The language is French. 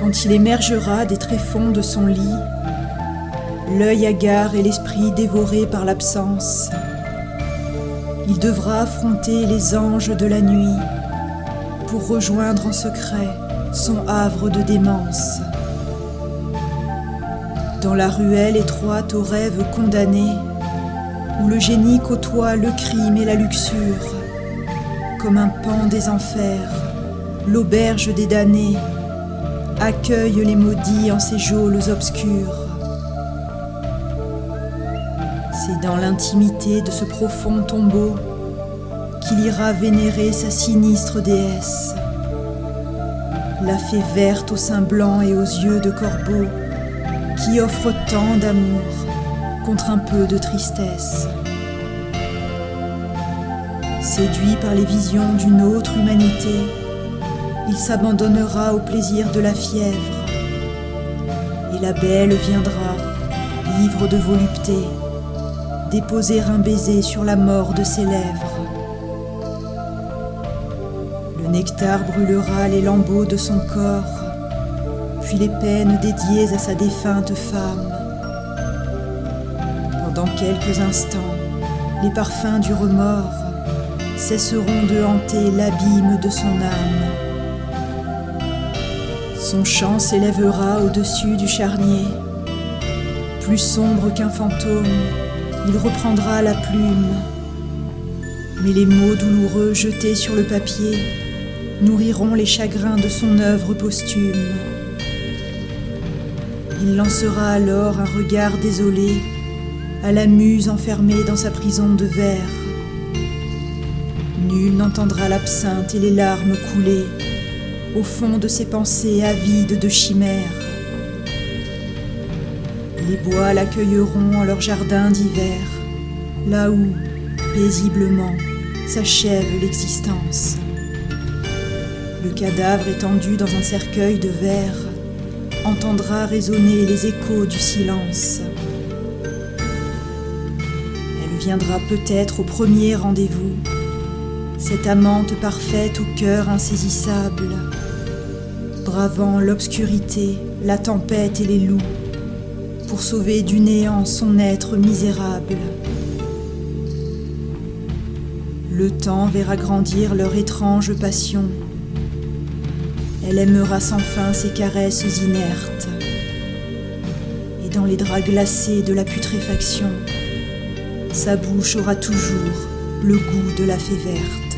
Quand il émergera des tréfonds de son lit, l'œil hagard et l'esprit dévoré par l'absence, il devra affronter les anges de la nuit pour rejoindre en secret son havre de démence. Dans la ruelle étroite aux rêves condamnés, où le génie côtoie le crime et la luxure, comme un pan des enfers, l'auberge des damnés accueille les maudits en ses geôles obscures. C'est dans l'intimité de ce profond tombeau qu'il ira vénérer sa sinistre déesse, la fée verte au sein blanc et aux yeux de corbeau, qui offre tant d'amour contre un peu de tristesse. Séduit par les visions d'une autre humanité, il s'abandonnera au plaisir de la fièvre, et la belle viendra, ivre de volupté, déposer un baiser sur la mort de ses lèvres. Le nectar brûlera les lambeaux de son corps, puis les peines dédiées à sa défunte femme. Pendant quelques instants, les parfums du remords cesseront de hanter l'abîme de son âme. Son chant s'élèvera au-dessus du charnier. Plus sombre qu'un fantôme, il reprendra la plume. Mais les mots douloureux jetés sur le papier nourriront les chagrins de son œuvre posthume. Il lancera alors un regard désolé à la muse enfermée dans sa prison de verre. Nul n'entendra l'absinthe et les larmes couler au fond de ses pensées avides de chimères. Les bois l'accueilleront en leur jardin d'hiver, là où, paisiblement, s'achève l'existence. Le cadavre étendu dans un cercueil de verre entendra résonner les échos du silence. Elle viendra peut-être au premier rendez-vous, cette amante parfaite au cœur insaisissable, bravant l'obscurité, la tempête et les loups, pour sauver du néant son être misérable. Le temps verra grandir leur étrange passion. Elle aimera sans fin ses caresses inertes, et dans les draps glacés de la putréfaction, sa bouche aura toujours le goût de la fée verte.